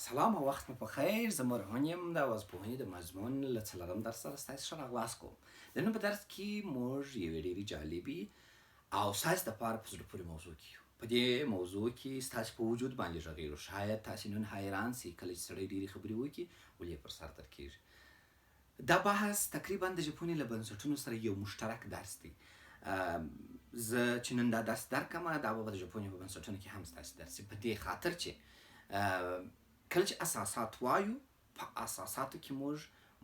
سلام او وخت مو په خیر. زه مرهون یم د اوازپوهنې د مضمون له څلورم درس سره ستاسو ښه راغلاست کوم. د نن په درس کې موږ یوې ډېرې جالبې او ستاسو دپاره په زړه پورې موضوع کې یو. په دې موضوع کې ستاسو په وجود باندې غږیږو. شاید تاسې نن حیران سئ کله چې سړی ډېرې خبرې وکړي ولې یې پر سر در کېږي. دا بحث تقریبا د ژبپوهنې له بنسټونو سره یو مشترک درس دی. زه چې نن دا درس درکړم دا به د ژبپوهنې په بنسټونو کې هم ستاسې درس په دې خاطر چې کله چې اساسات وایو په اساساتو کې موږ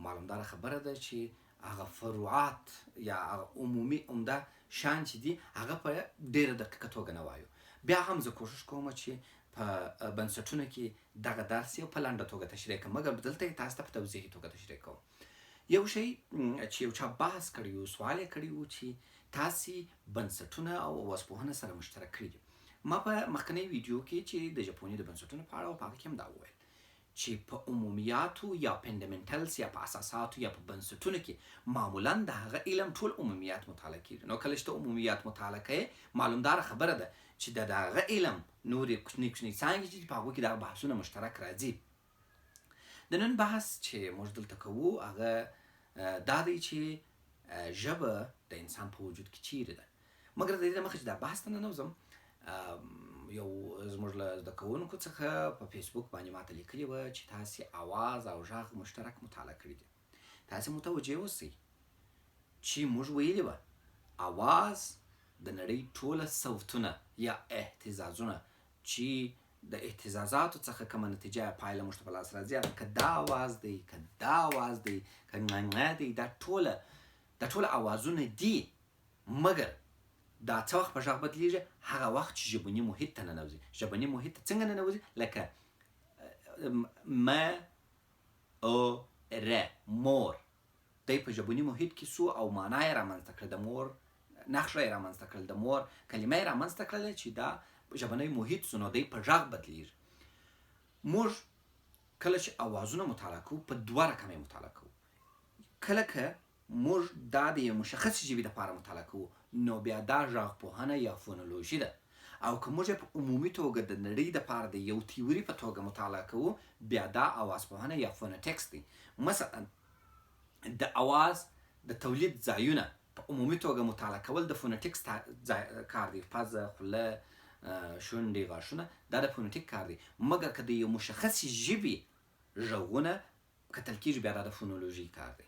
معلومداره خبره ده چې هغه فروعات یا هغه عمومي عمده شیان چې دي هغه په ډېره دقیقه توګه نه وایو. بیا هم زه کوشش کوم چې په بنسټونو کې دغه درس یو په لنډه توګه تشریح کړم، مګر دلته یې تاسو ته په توضیحي توګه تشریح کوم. یو شی چې یو چا بحث کړی و، سوال یې کړی و چې تاسې بنسټونه او اوازپوهنه سره مشترک کړي دي. ما په مخکنۍ ویډیو کې چې د ژبپوهنې د بنسټونو په اړه و په هغه کې هم دا وویل چې په عمومیاتو یا فنډامنټلز یا په اساساتو یا په بنسټونو کې معمولا د هغه علم ټول عمومیات مطالعه کېږي. نو کله چې ته عمومیات مطالعه کوې معلومداره خبره ده چې د هغه علم نورې کوچنۍ کوچنۍ څانګې چې په هغو کې دغه بحثونه مشترک راځي. د نن بحث چې موږ دلته کوو هغه دا دی چې ژبه د انسان په وجود کې چیرې ده. مګر د دې نه مخکې چې دا بحث ته ننوځم، یو زموږ له زده کوونکو څخه په فیسبوک باندې ماته لیکلي وه چې تاسې اواز او غږ مشترک مطالعه کړي دي. تاسې متوجه اوسئ چې موږ ویلي وه اواز د نړۍ ټوله صوتونه یا اهتزازونه چې د اهتزازاتو څخه کومه نتیجه یا پایله موږ ته په لاس راځي، که دا اواز دی که دا اواز دی که نغنغه دی، دا ټوله اوازونه دي. مګر دا څه وخت په غږ بدلیږي؟ هغه وخت چې ژبني محیط ته ننوځي. ژبني محیط ته څنګه ننوځي؟ لکه م او ر مور، دی په ژبني محیط کې سو او معنا یې رامنځته کړه، د مور نقشه یې رامنځته کړل، د مور کلمه یې رامنځته کړله چې دا ژبنی محیط سو، نو دی په غږ بدلیږي. موږ کله چې اوازونه مطالعه کوو په دوه رقمه یې مطالعه کوو. کله که موږ دا د یو مشخصې ژبې دپاره مطالعه کوو نو بیا دا غږپوهنه یا فونولوژي ده، او که موږ په عمومي توګه د نړۍ دپاره د یو تیوري په توګه مطالعه کوو بیا دا اوازپوهنه یا فونټکس دی. مثلا د اواز د تولید ځایونه په عمومي توګه مطالعه کول د فونټکس کار دی. پزه، خوله، شونډې، غاښونه، دا د فونټیک کار دی. مګر که د یو مشخصې ژبې غږونه کتل کېږي بیا دا د فونولوژي کار دی.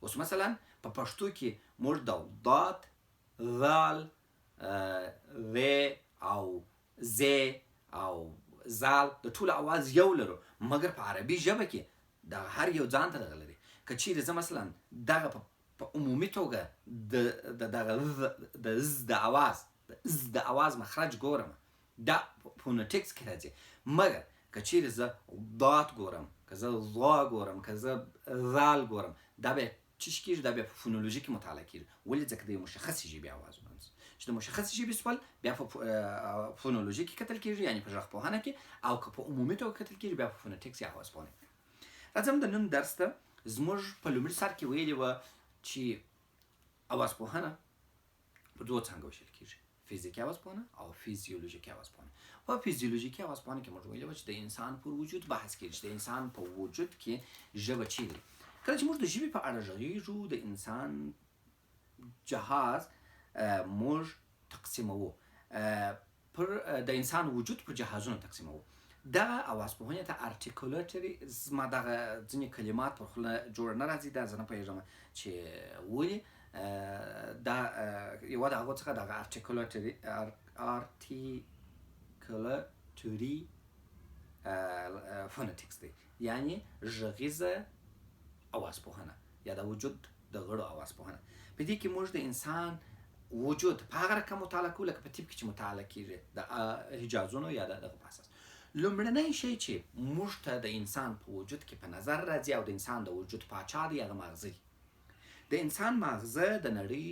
اوس مثلا په پښتو کې موږ د ضاد، ذال، ذ او ز او زال د ټولو اواز یو لرو، مګر په عربي ژبه کې دغه هر یو ځان ته دغه لري. که چیرې زه مثلا دغه په عمومي توګه دغه د اواز مخرج ګورم دا فونټکس کې راځي. مګر که چیرې زه ضاد ګورم، که زه ظا ګورم، که زه ذال ګورم، دا بیا څه کېږي؟ دا بیا په فونولوژي کې مطالعه کېږي. ولې؟ ځکه د یو مشخصې ژبې اوازونه چې د مشخصې ژبې سول بیا په فونولوژي کې کتل کېږي، یعنې په غږپوهنه کې، او که په عمومي توګه کتل کېږي بیا په فونټکس یا اوازپوهنه کې. راځم د نن درس ته. زموږ په لومړي سر کې ویلي وه چې اوازپوهنه په دوو څانګو ویشل کېږي: فزیکي اوازپوهنه او فیزیولوژیکي اوازپوهنه. په فیزیولوژیکي اوازپوهنه کې موږ ویلي وه چې د انسان پر وجود بحث کېږي، چې د انسان په وجود کې ژبه چیرې. کله چې موږ د ژبې په اړه غږیږو د انسان جهاز موږ تقسیموو، د انسان وجود پر جهازونو تقسیموو. دغه اوازپوهنې ته ارټیکولیټري، زما دغه ځینې کلمات پر خوله جوړ نه راځي، دا زه نه پوهېږم چې ولې. دا یوه د هغو څخه دغه ارټیکولیټري فونټکس دی، یعنې غږیزه اوازپوهنه یا د وجود د غړو اوازپوهنه. په دې کې موږ د انسان وجود په هغه رقم مطالعه کوو لکه په طب کې چې مطالعه کېږي د حجازونو یا دغه په اساس. لومړنی شی چې موږ ته د انسان په وجود کې په نظر راځي او د انسان د وجود پاچا دی هغه ماغزه دی. د انسان ماغزه د نړۍ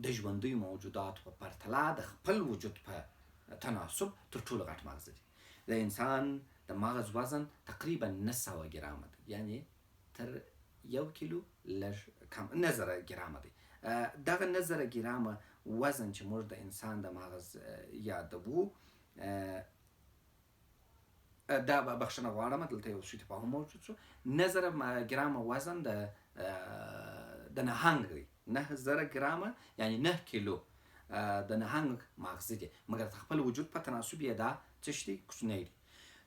د ژوندیو موجوداتو په پرتله د خپل وجود په تناسب تر ټولو غټ ماغزه دی. د انسان د مغز وزن تقریبا 900 ګرامه دی، یعنې تر 1 کیلو لږ کم 9,000 ګرامه دی. دغه 9,000 ګرامه وزن چې موږ د انسان د مغز یادوو دا بخښنه غواړم دلته یو سوء تفاهم موجود شو. 9000 ګرامه وزن د نهنګ دی. 9000 ګرامه یعنی 9 کیلو د نهنګ ماغزه دي، مګر د خپل وجود په تناسب یې دا څه شي کوچنی دي.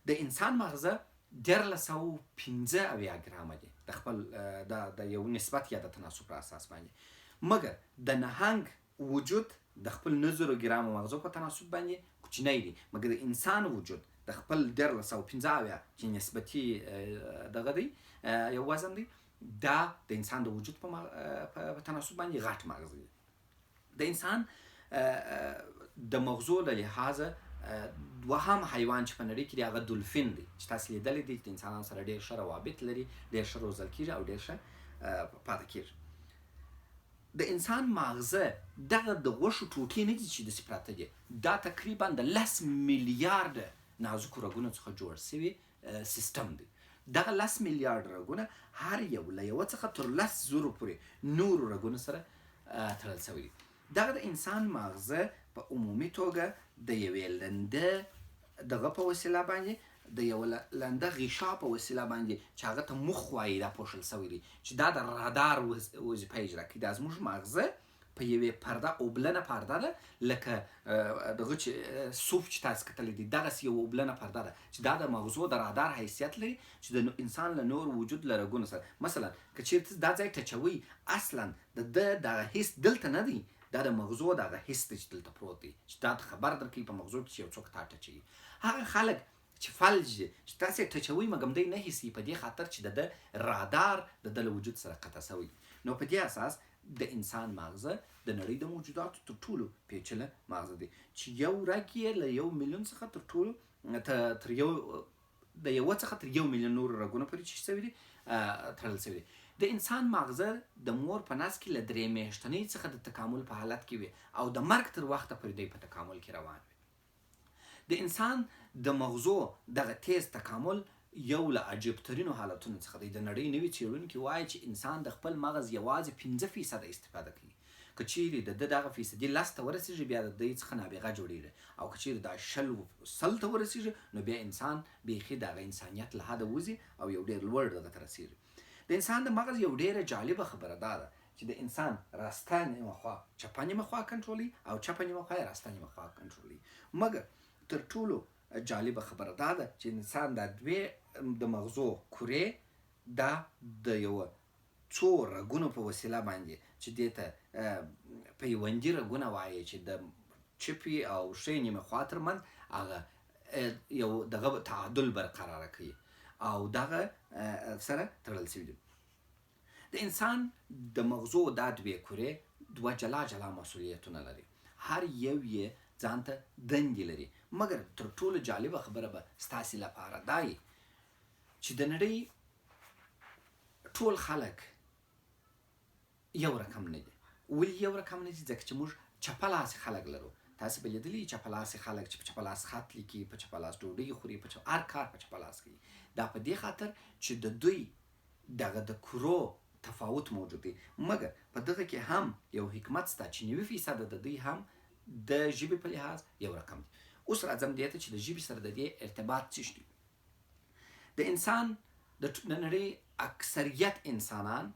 د انسان ماغزه 1315 ګرامه دي د خپل د یو نسبت یا د تناسب پر اساس باندې، مګر د نهنګ وجود د خپل 9000 ګرامه ماغزو په تناسب باندې کوچنی دي، مګر د انسان وجود د خپل 1315 چې نسبتي دغه دی یو وزن دی، دا د انسان د وجود په تناسب باندې غټ مغز دی. د انسان د مغزو د لحاظه دوهم حیوان چې په نړۍ کې دی هغه دولفین دی چې تاسو لیدلی دی، د انسانانو سره ډېر ښه روابط لري، ډېر ښه روزل کېږي او ډېر ښه پاتې کېږي. د انسان ماغزه دغه د غوښو ټوټې نه دي چې داسې پراته دي، دا تقریبا د 10 میلیارده نازکو رګونو څخه جوړ شوی سیستم دی. دغه 10 میلیارد رګونه هر یو له یوه څخه تر 10,000 پورې نورو رګونو سره تړل شوي دي. دغه د انسان ماغزه په عمومي توګه د یوې لنده دغه په وسیله باندې، د یو لنده غشا په وسیله باندې چې هغه ته مخ وایي دا پوښل شوی دی چې دا د رادار وظیفه اجرا کوي. دا زموږ ماغزه په یوې پرده اوبلنه پرده ده، لکه دغه چې سوپ چې تاسو کتلی دی دغسې یو اوبلنه پرده ده چې دا د مغزو د رادار حیثیت لري چې د انسان له نور وجود له رګونو سره. مثلا که چېرته دا ځای ټچوي اصلا د دغه حس دلته نه دی، دا د مغزو دغه حس دی چې دلته پروت دی چې دا خبر درکوي په مغزو کې چې یو څوک تا ټچوي. هغه خلک چې فلج دي چې تاسې ټچوي مګم دی نه حسي، په دې خاطر چې د رادار د ده له وجود سره قطع شوی. نو په دې اساس د انسان ماغزه د نړۍ د موجوداتو تر ټولو پیچله ماغزه دی چې یو رګ یې له 1 میلیون څخه تر ټولو تر یو د یوه څخه تر 1 میلیون نورو رګونو پورې چې شوي دي تړل شوي دي. د انسان ماغزه د مور په نس کې له 3 میاشتنۍ څخه د تکامل په حالت کې وي او د مرګ تر وخته پورې دی په تکامل کې روان وي. د انسان د مغزو دغه تیز تکامل یو له عجیبترینو حالتونو څخه دی. د نړۍ نوي څېړونکي وایي چې انسان د خپل مغز یوازې 5% استفاده کوي. که چیرې د ده دغه فیصدي 10 ته ورسېږي بیا د دوی څخه نابغه جوړېږي، او که چیرې دا 100 ته ورسېږي نو بیا انسان بیخي د هغه انسانیت له حده وځي او یو ډېر لوړ دغه ته رسېږي. د انسان د مغز یو ډېره جالبه خبره دا ده چې د انسان راسته نیمه خوا چپه نیمه خوا کنټرولوي او چپه نیمه خوا یې راسته نیمه خوا کنټرولوي. مګر تر ټولو جالبه خبره دا ده چې انسان دا دوې د مغزو کورې دا د یوه څو رګونو په وسیله باندې چې دې ته پیوندي رګونه وایي چې د چپې او ښۍ نیمه خوا ترمنځ هغه یو دغه تعادل برقراره کوي او دغه سره تړل شوي دي. د انسان د مغزو دا دوې کورې دوه جلا جلا مسؤلیتونه لري، هر یو یې ځان ته دندې لري. مګر تر ټولو جالبه خبره به ستاسې لپاره دا وي چې د نړۍ ټول خلک یو رقم نه دي. ولې یو رقم نه دي؟ ځکه چې موږ چپه لاسې خلک لرو. تاسې به لیدلي چپه لاسې خلک چې په چپه لاس خط لیکي، په چپه لاس ډوډۍ خوري، هر کار په چپه لاس کوي. دا په دې خاطر چې د دوی دغه د کرو تفاوت موجود دی. مګر په دغه کې هم یو حکمت شته چې 90% د دوی هم د ژبې په لحاظ یو رقم دي. اوس راځم دې ته چې د ژبې سره د دې ارتباط څه شي. د انسان د نړۍ اکثریت انسانان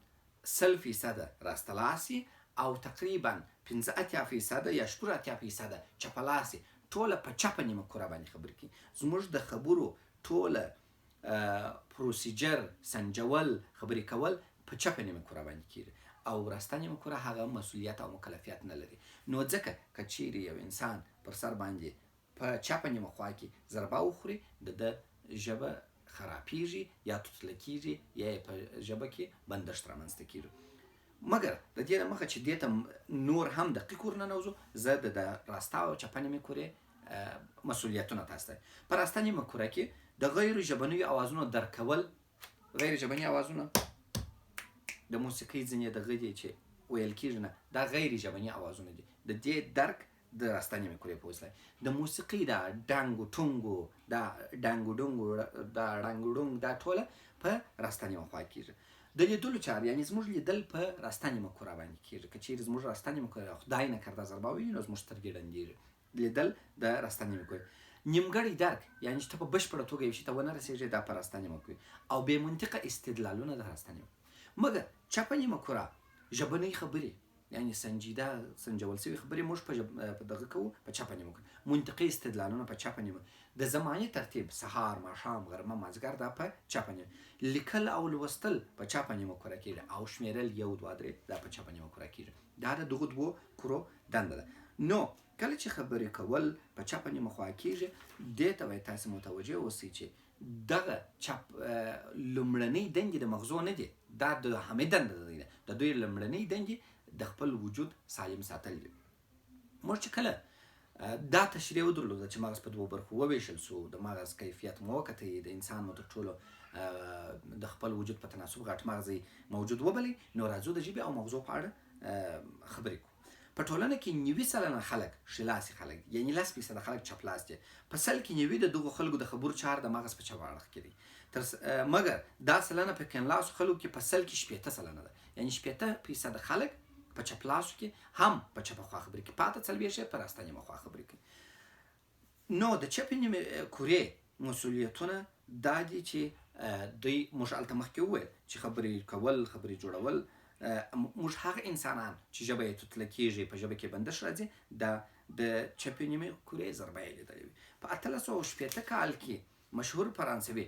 100% راسته لاسي او تقریبا 85% یا 80% چپه لاسي، ټوله په چپه نیمه کوره باندې خبرې کوي. زموږ د خبرو ټوله پروسیجر سنجول خبرې کول په چپه نیمه کوره باندې کېږي او راسته نیمه کوره هغه مسؤلیت او مکلفیت نه لري. نو ځکه که چیرې یو انسان پر سر باندې په چپه نیمه خوا کې ضربه وخوري د ده ژبه خرابېږي یا توتله کېږي یا یې په ژبه کې بندښت رامنځته کېږي. مګر د دې نه مخه چې دې ته نور هم دقیق ورننوځو، زه د راسته او چپه نیمې کورې مسؤلیتونه تاسو ته په راسته نیمه کوره کې د غیر ژبنیو اوازونو درک کول. غیر ژبني اوازونه د موسیقۍ ځینې دغه دي چې ویل کېږي نه، دا غیر ژبني اوازونه دي. د دې درک د راسته نیمې کورې په وسیله د موسیقۍ دا ډنګو ټونګو دا ډنګو ډونګو دا ډنګو ډونګ دا ټوله په راسته نیمه خوا کېږي. د لیدلو چار یعنې زموږ لیدل په راسته نیمه کوره باندې کېږي. که چیرې زموږ راسته نیمه کوره خدای نکرده ضربه وویني نو زموږ سترګې ړندېږي. لیدل د راسته نیمه کوره. نیمګړی درک یعنی چې ته په بشپړه توګه یو شي ته ونه رسېږې دا په راسته نیمه کوي او بې منطقه استدلالونه د راسته نیمه. مګر چپه نیمه کره ژبنۍ خبرې یعنی سنجول شوي خبرې موږ په دغه کوو په چپه نیمه کره، منطقي استدلالونه په چپه نیمه، د زمانې ترتیب سهار ماښام غرمه مازدیګر دا په چپه نیمه، لیکل او لوستل په چپه نیمه کره کېږي او شمیرل 1 2 3 دا په چپه نیمه کره کېږي. دا د دغو دوو کرو دنده ده. نو کله چې خبرې کول په چپه نیمه خوا کېږي دې ته باید تاسې متوجه اوسئ چې دغه چپ لومړنۍ دندې د مغزو نه دي، دا د همې دنده ده. د دوی لومړنۍ دندې د خپل وجود سالم ساتل دي. موږ چې کله دا تشریح ودرلوده چې مغز په دوو برخو وویشل سو، د مغز کیفیت مو وکتئ، د انسان مو تر ټولو د خپل وجود په تناسب غټ مغزي موجود وبلئ، نو راځو د ژبې او مغزو په اړه خبرې کوو. په ټولنه کې 90% خلک ښي خلک یعنی 10% خلک چپ لاس دي، په سل کې 90 د دغو خلکو د خبرو چار د مغز په چپ اړخ کې دي. مګر دا سلنه په کیڼلاسو خلکو کې په سل کې 80% ده، یعنی 80% خلک په چپ لاسو کې هم په چپه خوا خبرې کوي، پاته 40% په راسته نیمه خوا خبرې کوي. نو د چپې نیمې کورې مسؤلیتونه دا دي چې دوی موږ هلته مخکې وویل چې خبرې کول، خبرې جوړول، موږ هغه انسانان چې ژبه یې توتله کېږي، په ژبه کې بندش راځي، دا د چپې نیمې کورې ضربه یې لیدلې وي. په 1860 کال کې مشهور فرانسوي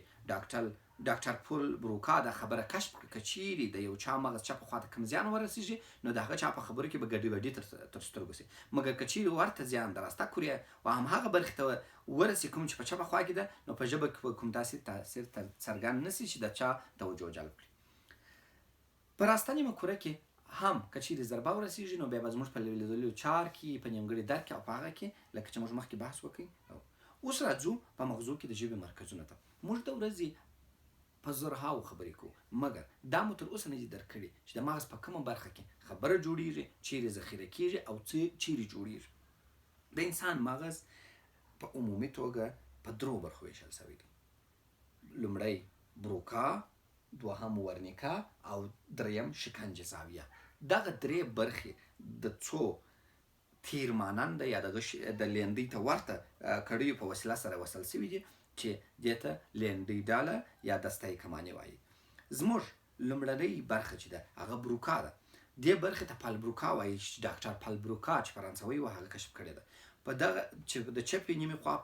ډاکټر پول بروکا دا خبره کشف کړه که چیرې د یو چا مغز چپه خواته کوم زیان ورسېږي نو د هغه چا په خبرو کې به ګډوډي تر سترګو شي. مګر که چیرې ورته زیان د راسته کورې او همهغه برخې ته ورسي کوم چې په چپه خوا کې ده، نو په ژبه کې کوم داسې تاثیر څرګند نه شي چې د چا توجه جلب کړي. په راسته نیمه کوره کې هم که چیرې ضربه ورسېږي نو بیا به زموږ په لیدلو چار کې، په نیمګړي درک کې او په هغه کې لکه چې موږ مخکې بحث وکړو. اوس راځو په مغزو کې د ژبې مرکزونه ته. موږ د ورځې په زرهاو خبرې کوو، مګر دا مو تر اوسه نه دي درک کړي چې د مغز په کومه برخه کې خبره جوړیږي، چیرې ذخیره کېږي او چیرې جوړیږي. د انسان مغز په عمومي توګه په 3 برخو ویشل شوی دی. لومړی بروکا، دوهم ورنیکا او دریم شکنجه زاویه. دغه 3 برخې د څو تیر ماننده یا د لیندۍ ته ورته کړیو په وسیله سره وصل شوي دي چې دې ته لیندۍ ډاله یا دسته کمانې وایي. زموږ لومړنۍ برخه چې ده هغه بروکا ده. دې برخې ته پل بروکا وایي چې ډاکټر پل بروکا چې فرانسوي و هغه کشف کړې ده. په دغه چې د چپې نیمې خوا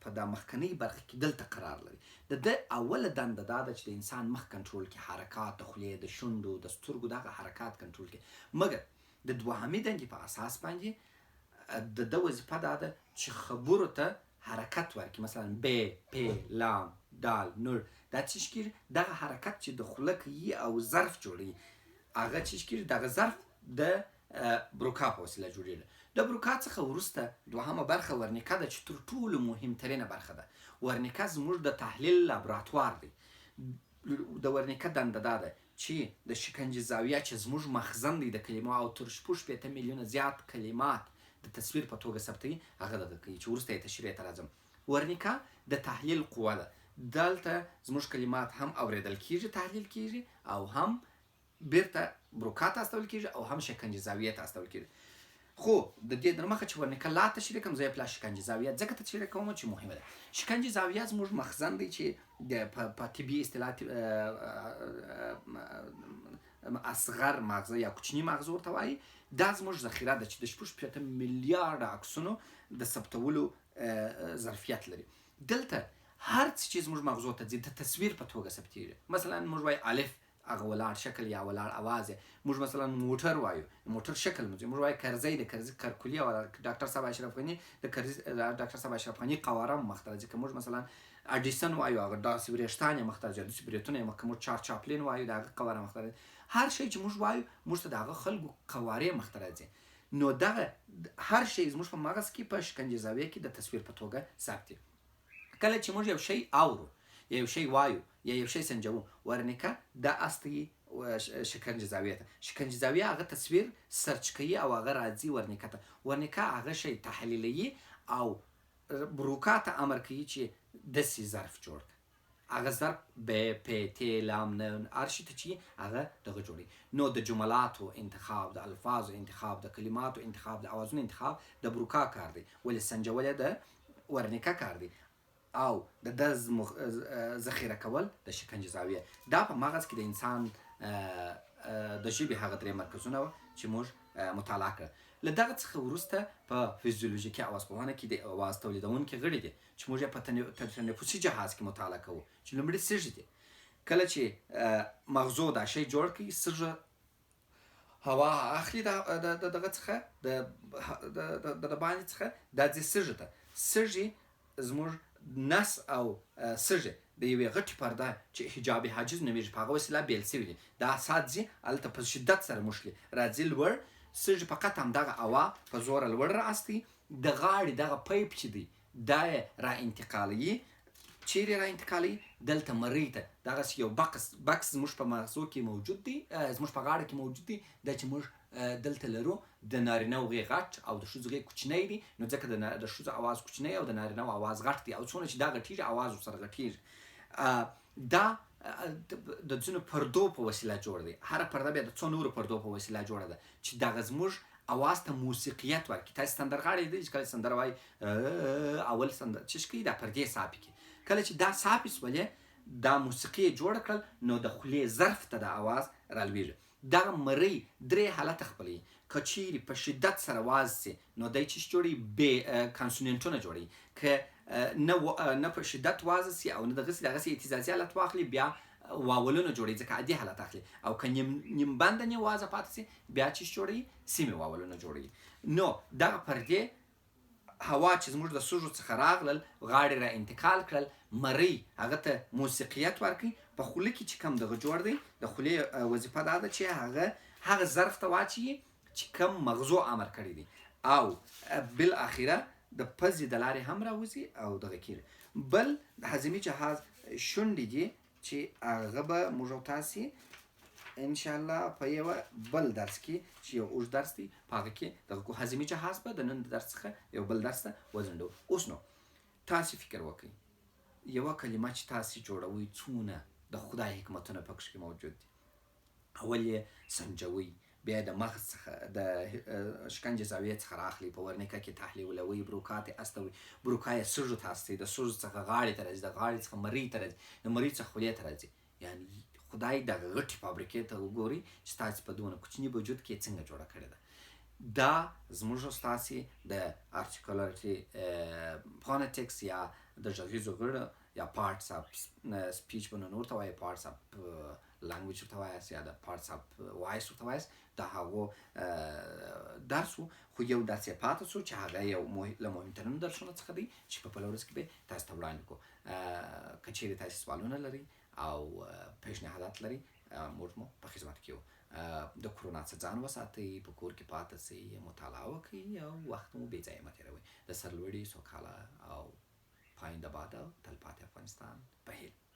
په دا مخکنۍ برخه کې دلته قرار لري. د ده اوله دنده دا ده چې د انسان مخ کنټرول کړي، حرکات د خولې، د شونډو، د سترګو دغه حرکات کنټرول کړي. مګر د دوهمې دندې په اساس باندې د ده وظیفه دا ده چې خبرو ته حرکت ورکړي. مثلا ب، پ، لام، دال، نور دا څه کېږي؟ دغه حرکت چې د خوله کوي او ظرف جوړوي هغه څه کېږي؟ دغه ظرف د بروکا په وسیله جوړېږي. د بروکا څخه وروسته دوهمه برخه ورنیکا ده چې تر ټولو مهمترینه برخه ده. ورنیکا زموږ د تحلیل لابراتوار دی. د ورنیکا دنده دا ده چې د شکنجې زاویه چې زموږ مخزن دی د کلمو او تر 6 میلیونه زیات کلمات د تصویر په توګه ثبتوي، هغه دغه کوي چې وروسته یې تشریح ته راځم. ورنیکا د تحلیل قوه ده. دلته زموږ کلمات هم اوریدل کېږي، تحلیل کېږي او هم بیرته بروکا ته استول کېږي او هم شکنجې زاویې ته استول کېږي. خو د دې در مخه چې ورنیکا لا تشریح کوم، زه یې پلا شکنجې زاویه ځکه تشریح کوم چې مهمه ده. شکنجې زاویه زموږ مخزن دی چې په طبي اصطلاح اصغر مغزه یا کوچني مغز ورته وایي. دا زموږ ذخیره ده چې د 6 میلیارډ عکسونو د ثبتولو ظرفیت لري. دلته هر څه چې زموږ مغزو ته ځي د تصویر په توګه ثبتېږي. مثلا موږ وایو الف، هغه ولاړ شکل یا ولاړ اواز. موږ مثلا موټر وایو، موټر شکل موږ وایو کرزی، د کرزي کرکولي او ډاکټر صاحب اشرف غني د ډاکټر صاحب اشرف غني قواره مخ ته راځي. که موږ مثلا اډیسن وایو هغه داسې وریښتان یې مخ ته راځي، داسې بریتونه یې مخ. که موږ چاپلین وایو د هغه قواره مخ ته راځي. هر شی چې موږ وایو موږ ته د هغه خلکو قوارې مخ ته راځي. نو دغه هر شی زموږ په مغز کې په شکنجې زاویه کې د تصویر په توګه ثبت دي. کله چې موږ یو شی اورو یا یو شی وایو یا یو شی سنجوو، ورنیکا دا استوي شکنجې زاویه ته. شکنجې زاویه هغه تصویر سرچ کوي او هغه راځي ورنیکا ته. ورنیکا هغه شی تحلیلوي او بروکا ته امر کوي چې داسې ظرف جوړ کړه. هغه ظرف ب، پ، ت، لام، نون هر شي ته چې هغه دغه جوړوي. نو د جملاتو انتخاب، د الفاظو انتخاب، د کلماتو انتخاب، د اوازونو انتخاب د بروکا کار دی. ولې سنجول یې د ورنیکه کار دی او د ذخیره کول د شکنجې زاویه. دا په مغز کې د انسان د ژبې هغه درې مرکزونه وه چې موږ مطالعه کړه. له دغه څخه وروسته په فزیولوژیکي اوازپوهنه کې د اواز تولیدونکي غړي دي چې موږ یې په تنفسي جهاز کې مطالعه کوو چې لومړی سږي دي. کله چې مغزو دا شی جوړ کړي سږه هوا اخلي دغه څخه د باندې څخه دا ځي سږي ته. سږي زموږ نس او سږي د یوې غټې پرده چې حجاب حاجز نومیږي په هغه وسیله بیل شوي دي. دا سات ځي هلته په شدت سره موښلي راځي لوړ. سږي فقط همدغه هوا په زوره لوړ رااستوي. د غاړې دغه پیپ چې دی دا یې را انتقالوي. چیرې را انتقالوي؟ دلته مرۍ ته. دغسې یو بکس زموږ په مغزو کې موجود دی، زموږ په غاړه کې موجود دی. دا چې موږ دلته لرو د نارینه غږ غټ او د ښځو غږ کوچنی دی. نو ځکه د ښځو اواز کوچنی او د نارینه اواز غټ دی او څونه چې دا غټېږي اواز ورسره غټېږي. دا د ځینو پردو په وسیله جوړ دی. هره پرده بیا د څو نورو پردو په وسیله جوړه ده چې دغه زموږ اواز ته موسیقیت ورکړي. تاسې سندرغاړی دی چې کله سندره وایي اول چش کوي دا پردې صافې کړي. کله چې دا صافې شولې دا موسیقي یې جوړه کړل نو د خولې ظرف ته د اواز رالوېږي. دغه مرۍ درې حالته خپلوي. که چیرې په شدت سره واز سي نو دی چیش جوړوي؟ کانسوننټونه جوړوي. که نه په شدت واز سي او نه دغسې اهتزازي حالت واخلي بیا واولونه جوړوي ځکه عادي حالت اخلي. او که نیم بنده نه وازه پاتې سي بیا چیش جوړوي؟ سیمې واولونه جوړوي. نو دغه پردې هوا چې زموږ د سږو څخه راغلل غاړې را انتقال کړل مرۍ هغه ته موسیقیت ورکړي. په خوله کې چې کم دغه جوړ دی د خولې وظیفه دا ده چې هغه ظرف ته واچوي چې کم مغزو امر کړی دی او بالاخره د پزې د لارې هم راوځي او دغه کېږي. بل د هضمي جهاز شونډې دي چې هغه به موږ او تاسې انشاءالله په یوه بل درس کې چې یو اوږد درس دی په هغه کې دغه هضمي جهاز به د نن د درس څخه یو بل درس ته وځنډو. اوس نو تاسې فکر وکړئ یوه کلمه چې تاسې جوړوئ څونه د خدای حکمتونه پکښې کې موجود دي. اول یې سنجوئ، بیا د مغز څخه د شکنجې زاویې څخه راخلئ، په ورنیکه کې تحلیلوئ، بروکا ته استوئ، بروکا یې سږو ته استوئ، د سږو څخه غاړې ته راځي، د غاړې څخه مرۍ ته راځي، د مرۍ څخه خولې ته راځي. یعنې خدای دغه غټې فابریکې ته وګورئ چې ستاسې په دونه کوچني وجود کې څنګه جوړه کړې ده. دا زموږ او ستاسې د ارتیکولرټي فونیټکس یا د غږیزو غړو یا پارټس اف سپیچ به نور ورته وایي، پارټس اف لانګویج ورته وایاست یا د پارټس اف وایس ورته وایاست. د هغو درس و خو یو داسې پاتې شو چې هغه یو له مهمترینو درسونو څخه دی چې په بله ورځ کې به تاسو ته وړاندې کړو. که چیرې تاسې سوالونه لرئ او پیشنهادات لرئ موږ مو په خدمت کې یو. د کرونا څخه ځان وساتئ، په کور کې پاتې شئ، مطالعه وکړئ او وخت مو بې ځایه مه تېروئ. د سرلوړي سوکاله او پاینده باده تلپاتې افغانستان په هیله.